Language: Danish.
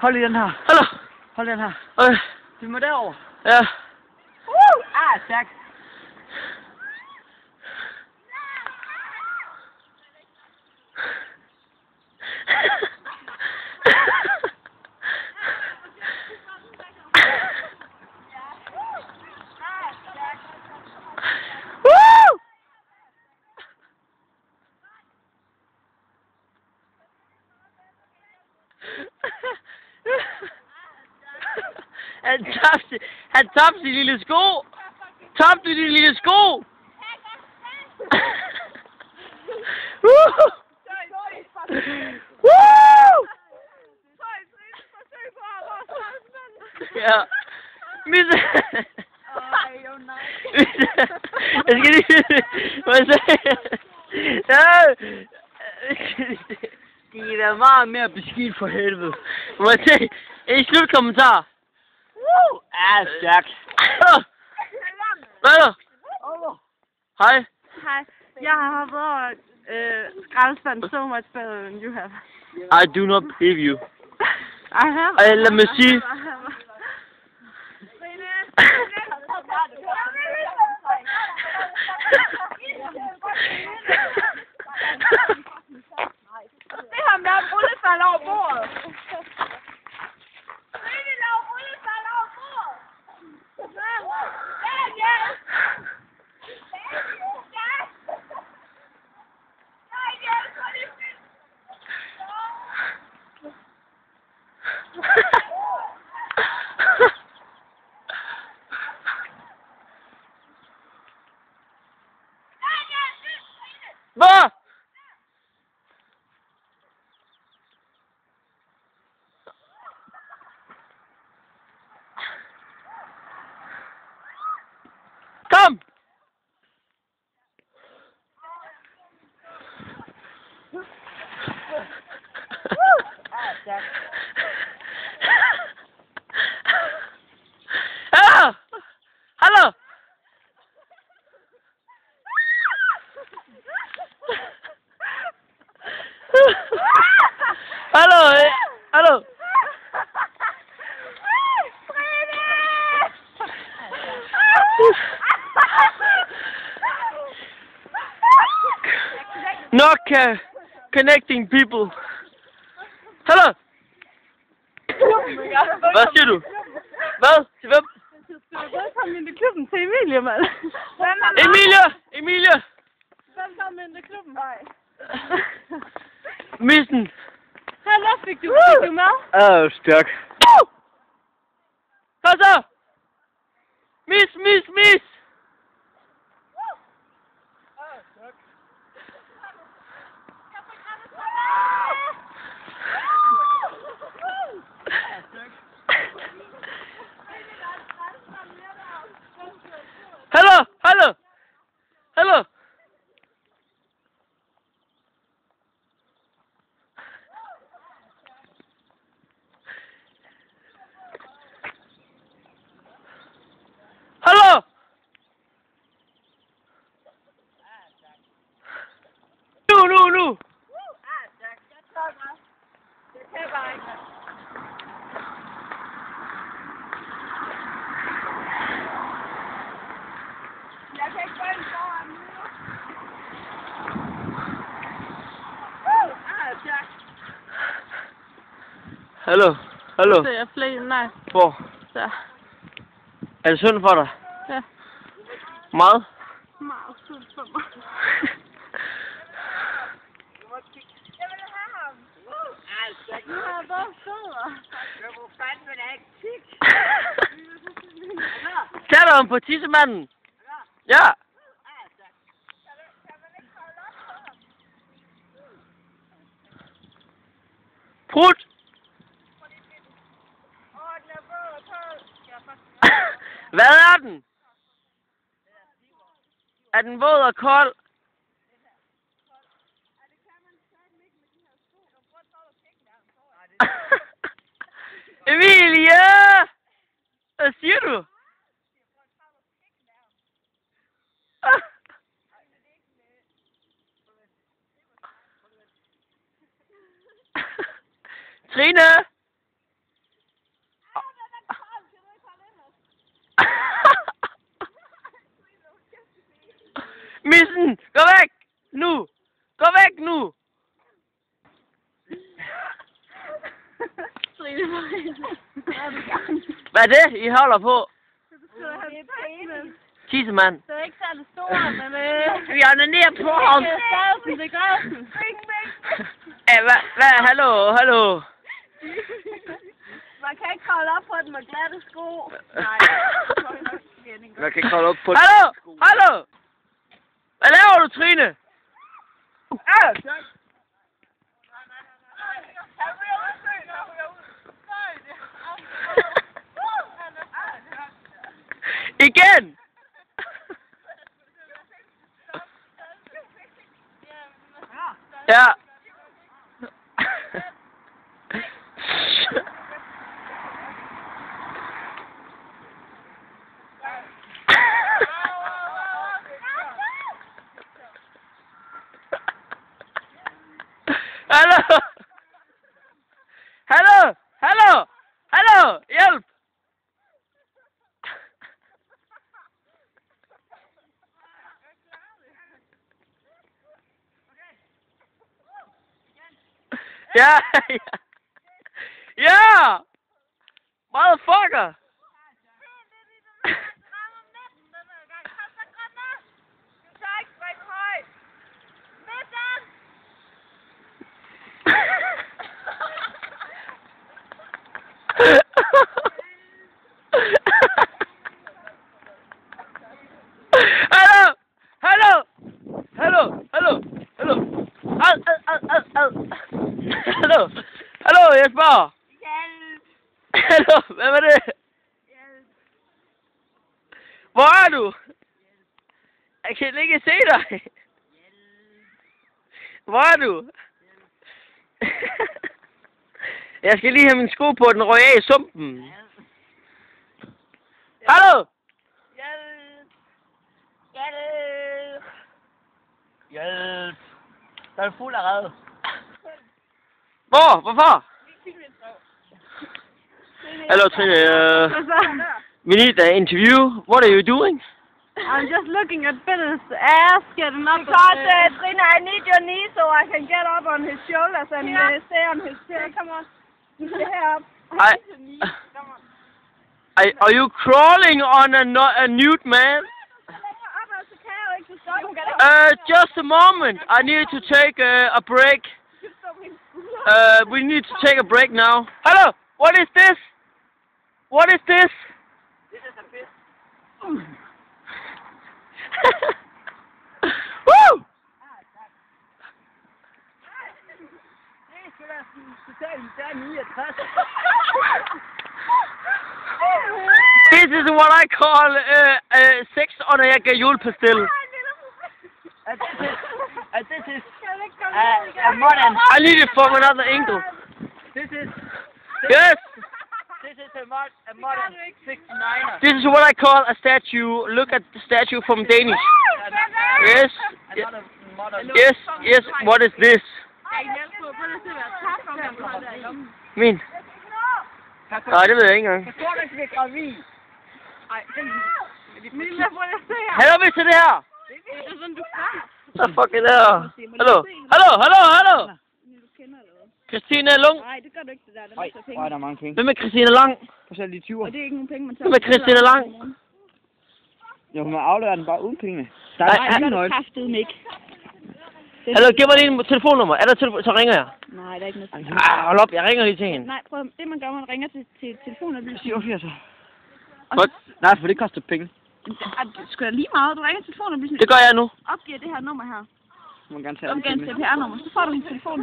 Hold i den her. Hallo. Hold den her. Okay. Du må derover. Ja. Stærk. Han tabte sin lille sko. Tabte din lille sko. Ja. Misse. Jeg skal lige... Hvad sagde jeg? De er da meget mere beskidt for helvede. Må jeg se? En slutkommentar. Stærk. Hvad er Hej. Hi. Jeg har været skraldespand so much better than you have. I do not believe you. I have. Lad mig sige. Det har med at rullefald over bordet. Hvad? Kom! Hallo! Hallo! Hallo! Hallo! Not connecting people. Hallo! Hvad siger du? Hvad? Til hvem? Velkommen ind i klubben til Emilie, mand. Emilie! Velkommen ind i klubben. Nej. Missen! Hallo, fik du med? Stærk. Kom så! Mis! Hallo! Hallo! Nu! Jeg kan ikke gå ind foran nu. Hallo? Så jeg flere, nej. Hvor? Så. Er det synd for dig? Ja. Meget? Meget synd for mig. Jeg vil have ham. Nu har jeg bare fødder. Hvor fanden vil jeg ikke kigge? Tag dig om på tissemanden. Ja. Prut. Hvad er den? Er den våd og kold? Emilie! Hvad siger du? Trine! Missen! Gå væk! Nu! Gå væk nu! Hvad er det, I holder på? Tissemand. Det er ikke særlig stor, men Vi onanerer på ham. det er græsen. Hvad? Hallo? Man kan ikke kravle op på den med glatte sko. Nej, Man kan ikke holde op på Hallo! Hvad laver du, Trine? Igen! Ja. Hallo! Hjælp! Ja! Motherfucker! Hallo, Jesper! Hallo, hvad var det? Hvor er du? Jeg kan ikke se dig. Hvor er du? Jeg skal lige have min sko på, den røg af i sumpen. Hallo! Hjælp. Der er fuld af red. Hvorfor? Hello, Trine. We need an interview. What are you doing? I'm just looking at Bill's ass getting up. Because, Trina, I need your knee so I can get up on his shoulders and stay on his tail. Come on. Stay up. Are you crawling on a nude man? Just a moment. I need to take a break. We need to take a break now. Hello. What is this? What is this? This is a piss. Woo! This is what I call sex on a julepastil. This is a modern. I need it from another angle. This is Yes. This is a modern 69er. This is what I call a statue. Look at the statue from Danish. Yes. Yes. What is this? Min. Nej, det ved jeg ikke engang. Hallo, hvis det her. Hvad fuck er det her? Hallo. Christine Lung. Nej, det gør du ikke, det der. Nej, hvor er der mange penge. Hvem er Christine Lang? For selv de 20'er. Og det er ikke nogen penge, man tager. Hvem er Christine Lang? Jo, hun afleverer den bare uden pengene. Der Nej, er ingen nøgle. Kraftedeme ikke. Hallo, giv mig lige en telefonnummer. Er der så ringer jeg. Nej, der er ikke noget. Hold op, jeg ringer lige til hende. Nej, prøv det man gør, man ringer til telefonen. 87. What? Nej, for det koster penge. Det skal da lige meget. Du ringer til telefonen. Det gør jeg nu. Opgiver det her nummer her. Du må gerne tage Opgiver en CPR-nummer. Så får du en telefonnummer.